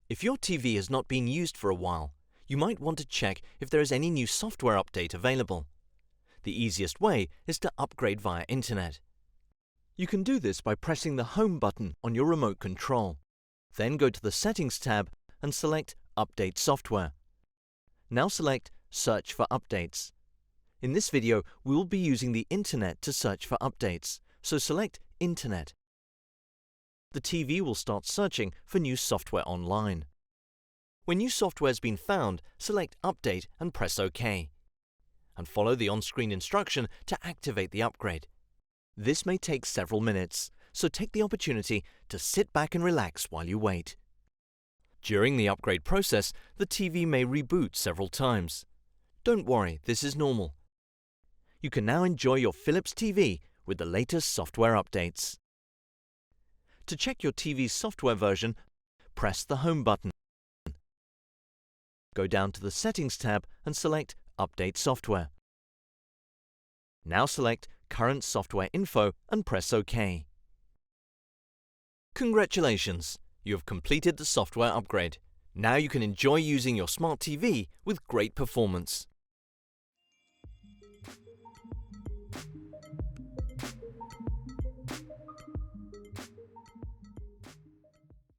If your TV has not been used for a while, you might want to check if there is any new software update available. The easiest way is to upgrade via Internet. You can do this by pressing the Home button on your remote control. Then go to the Settings tab and select Update Software. Now select Search for Updates. In this video, we will be using the Internet to search for updates, so select Internet. The TV will start searching for new software online. When new software has been found, select Update and press OK. And follow the on-screen instruction to activate the upgrade. This may take several minutes, so take the opportunity to sit back and relax while you wait. During the upgrade process, the TV may reboot several times. Don't worry, this is normal. You can now enjoy your Philips TV with the latest software updates. To check your TV's software version, press the Home button. Go down to the Settings tab and select Update Software. Now select Current Software Info and press OK. Congratulations! You have completed the software upgrade. Now you can enjoy using your smart TV with great performance.